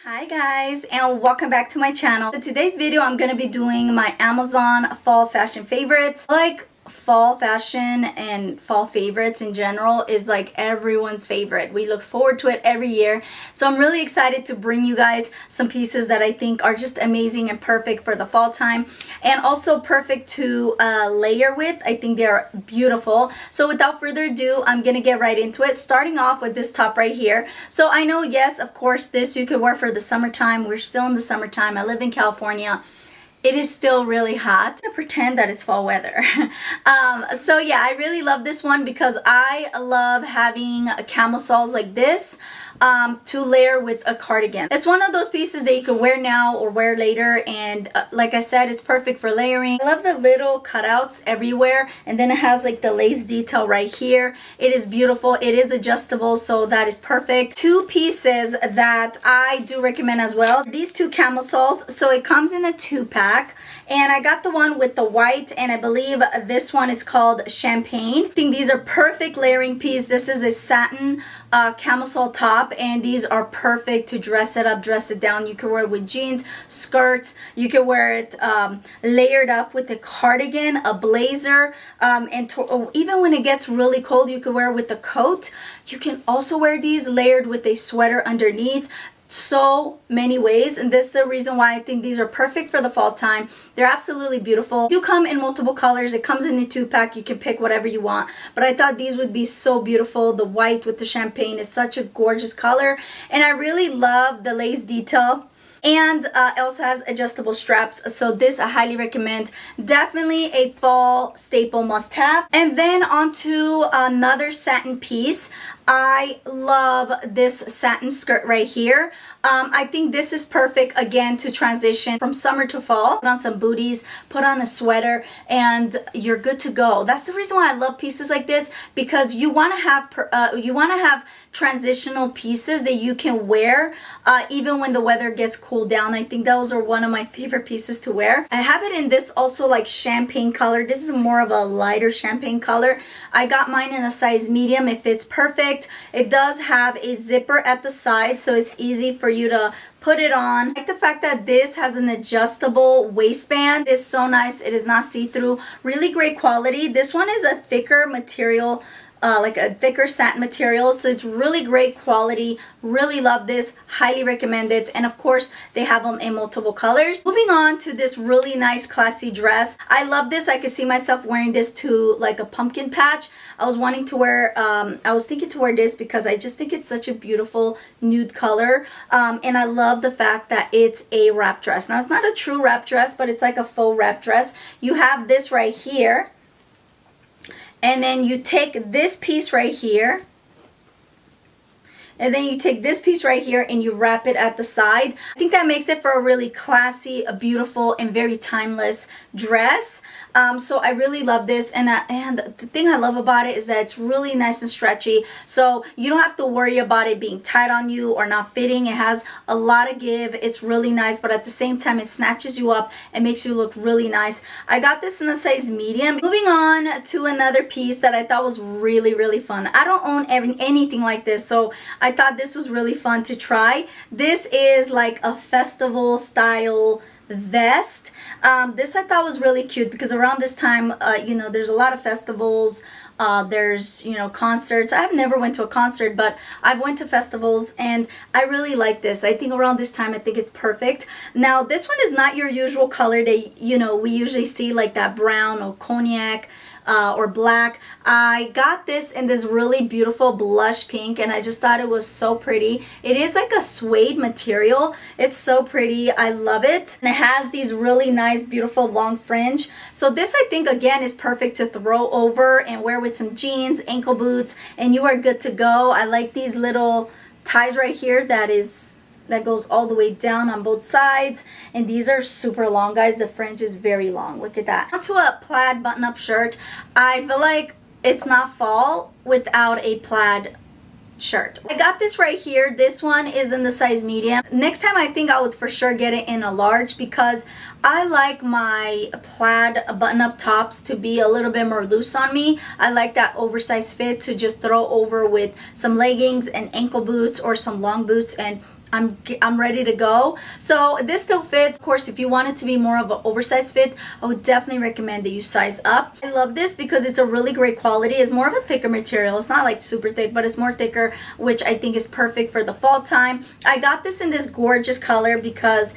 Hi guys, and welcome back to my channel. In today's video I'm going to be doing my Amazon fall fashion favorites. Like fall fashion and fall favorites in general is like everyone's favorite. We look forward to it every year. So I'm really excited to bring you guys some pieces that I think are just amazing and perfect for the fall time, and also perfect to layer with. I think they're beautiful. So without further ado, I'm gonna get right into it, starting off with this top right here. So I know, yes, of course, this you could wear for the summertime. We're still in the summertime. I live in California. It is still really hot. I'm gonna pretend that it's fall weather. So yeah, I really love this one because I love having camisoles like this to layer with a cardigan. It's one of those pieces that you can wear now or wear later, and like I said, it's perfect for layering. I love the little cutouts everywhere, and then it has like the lace detail right here. It is beautiful. It is adjustable, so that is perfect. Two pieces that I do recommend as well. These two camisoles. So it comes in a 2-pack. And I got the one with the white, and I believe this one is called Champagne. I think these are perfect layering piece. This is a satin camisole top, and these are perfect to dress it up, dress it down. You can wear it with jeans, skirts. You can wear it layered up with a cardigan, a blazer, and even when it gets really cold, you can wear it with a coat. You can also wear these layered with a sweater underneath. So many ways, and this is the reason why I think these are perfect for the fall time. They're absolutely beautiful. They do come in multiple colors. It comes in a 2-pack. You can pick whatever you want, but I thought these would be so beautiful. The white with the champagne is such a gorgeous color, and I really love the lace detail. And it also has adjustable straps, so this I highly recommend. Definitely a fall staple must-have. And then onto another satin piece. I love this satin skirt right here. I think this is perfect again to transition from summer to fall. Put on some booties, put on a sweater, and you're good to go. That's the reason why I love pieces like this, because you want to have transitional pieces that you can wear even when the weather gets cooled down. I think those are one of my favorite pieces to wear. I have it in this also like champagne color. This is more of a lighter champagne color. I got mine in a size medium. It fits perfect. It does have a zipper at the side, so it's easy for you to put it on. I like the fact that this has an adjustable waistband. It is so nice. It is not see-through. Really great quality. This one is a thicker material, like a thicker satin material, so it's really great quality. Really love this, highly recommend it, and of course they have them in multiple colors. Moving on to this really nice classy dress. I love this. I could see myself wearing this to like a pumpkin patch. I was thinking to wear this because I just think it's such a beautiful nude color, and I love the fact that it's a wrap dress. Now it's not a true wrap dress, but it's like a faux wrap dress. You have this right here, and then you take this piece right here, and then you take this piece right here and you wrap it at the side. I think that makes it for a really classy, a beautiful, and very timeless dress. So I really love this, and the thing I love about it is that it's really nice and stretchy, so you don't have to worry about it being tight on you or not fitting. It has a lot of give. It's really nice, but at the same time it snatches you up and makes you look really nice. I got this in a size medium. Moving on to another piece that I thought was really fun. I don't own anything like this, so I thought this was really fun to try. This is like a festival style vest. This I thought was really cute because around this time, you know, there's a lot of festivals. There's, you know, concerts. I've never went to a concert, but I've went to festivals, and I really like this. I think around this time, I think it's perfect. Now, this one is not your usual color that, you know, we usually see, like that brown or cognac or black. I got this in this really beautiful blush pink, and I just thought it was so pretty. It is like a suede material. It's so pretty. I love it. And it has these really nice, beautiful long fringe. So this, I think, again, is perfect to throw over and wear with some jeans, ankle boots, and you are good to go. I like these little ties right here that goes all the way down on both sides, and these are super long, guys. The fringe is very long. Look at that. Onto a plaid button-up shirt. I feel like it's not fall without a plaid shirt. I got this right here. This one is in the size medium. Next time I think I would for sure get it in a large because I like my plaid button-up tops to be a little bit more loose on me. I like that oversized fit to just throw over with some leggings and ankle boots or some long boots, and I'm ready to go. So this still fits. Of course, if you want it to be more of an oversized fit, I would definitely recommend that you size up. I love this because it's a really great quality. It's more of a thicker material. It's not like super thick, but it's more thicker, which I think is perfect for the fall time. I got this in this gorgeous color because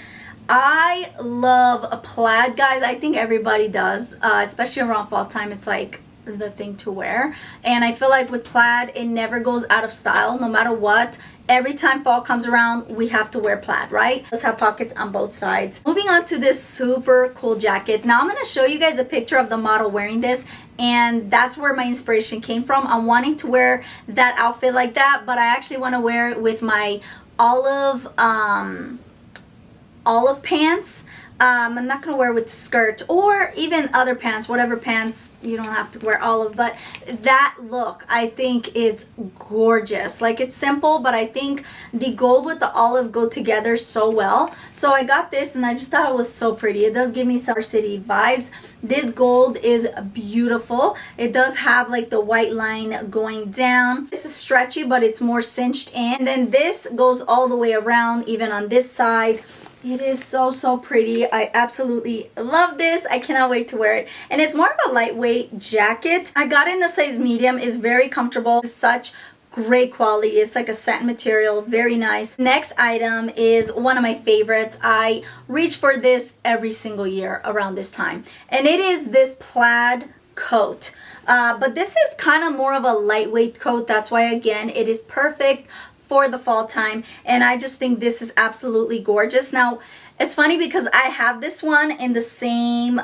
I love a plaid, guys. I think everybody does, especially around fall time. It's like the thing to wear, and I feel like with plaid it never goes out of style no matter what. Every time fall comes around, we have to wear plaid, right? Let's have pockets on both sides. Moving on to this super cool jacket. Now I'm going to show you guys a picture of the model wearing this, and that's where my inspiration came from. I'm wanting to wear that outfit like that, but I actually want to wear it with my olive pants. I'm not gonna wear with skirt or even other pants, whatever pants. You don't have to wear olive, but that look I think is gorgeous. Like, it's simple, but I think the gold with the olive go together so well. So I got this and I just thought it was so pretty. It does give me Summer City vibes. This gold is beautiful. It does have like the white line going down. This is stretchy, but it's more cinched in. And then this goes all the way around, even on this side. It is so pretty. I absolutely love this. I cannot wait to wear it. And it's more of a lightweight jacket. I got it in the size medium. It's very comfortable. It's such great quality. It's like a satin material. Very nice. Next item is one of my favorites. I reach for this every single year around this time. And it is this plaid coat. But this is kind of more of a lightweight coat. That's why, again, it is perfect for the fall time, and I just think this is absolutely gorgeous. Now it's funny because I have this one in the same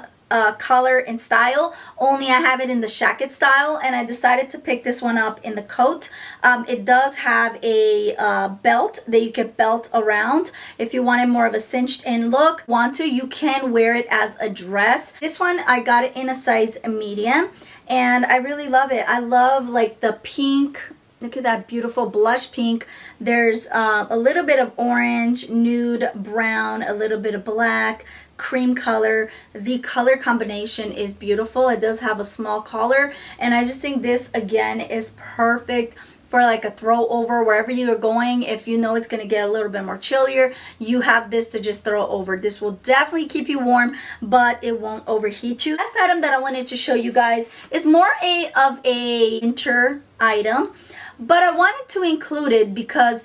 color and style, only I have it in the shacket style, and I decided to pick this one up in the coat. It does have a belt that you can belt around if you wanted more of a cinched in look. You can wear it as a dress. This one I got it in a size medium, and I really love it. I love like the pink. Look at that beautiful blush pink. There's a little bit of orange, nude, brown, a little bit of black, cream color. The color combination is beautiful. It does have a small collar, and I just think this again is perfect for like a throw over wherever you are going. If you know it's going to get a little bit more chillier, you have this to just throw over. This will definitely keep you warm, but it won't overheat you. Last item that I wanted to show you guys is more of a winter item, but I wanted to include it because,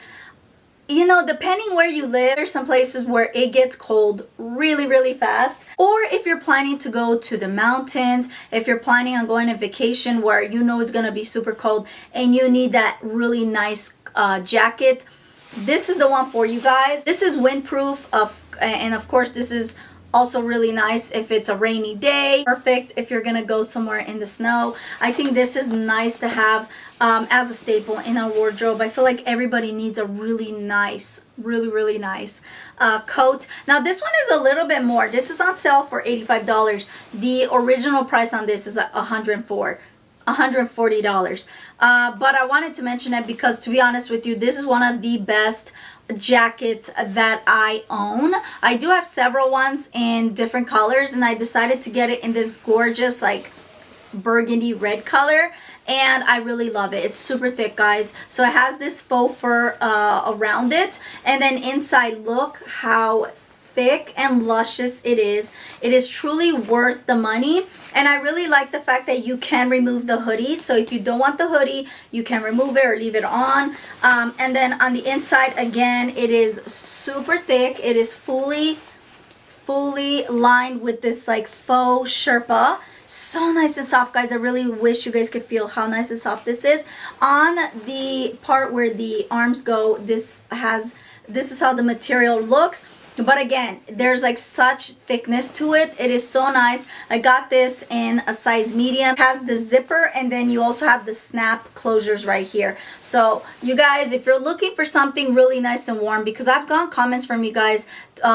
you know, depending where you live, there's some places where it gets cold really fast. Or if you're planning to go to the mountains, if you're planning on going on vacation where you know it's gonna be super cold and you need that really nice jacket, this is the one for you guys. This is windproof, and of course this is also really nice if it's a rainy day. Perfect if you're gonna go somewhere in the snow. I think this is nice to have as a staple in our wardrobe. I feel like everybody needs a really nice coat. Now this one is a little bit more. This is on sale for $85. The original price on this is $140. But I wanted to mention it because, to be honest with you, this is one of the best jackets that I own. I do have several ones in different colors, and I decided to get it in this gorgeous like burgundy red color, and I really love it. It's super thick, guys. So it has this faux fur around it, and then inside, look how thick and luscious it is. It is truly worth the money, and I really like the fact that you can remove the hoodie. So if you don't want the hoodie, you can remove it or leave it on. And then on the inside, again, it is super thick. It is fully lined with this like faux Sherpa. So nice and soft, guys. I really wish you guys could feel how nice and soft this is. On the part where the arms go, this is how the material looks. But again, there's like such thickness to it. It is so nice. I got this in a size medium. It has the zipper, and then you also have the snap closures right here. So you guys, if you're looking for something really nice and warm, because I've gotten comments from you guys,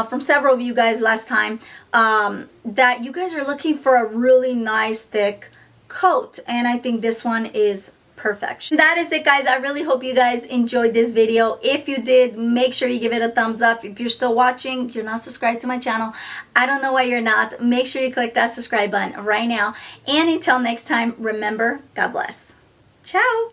from several of you guys last time, that you guys are looking for a really nice thick coat, and I think this one is perfection. That is it, guys. I really hope you guys enjoyed this video. If you did, make sure you give it a thumbs up. If you're still watching, you're not subscribed to my channel, I don't know why you're not. Make sure you click that subscribe button right now. And until next time, remember, God bless. Ciao.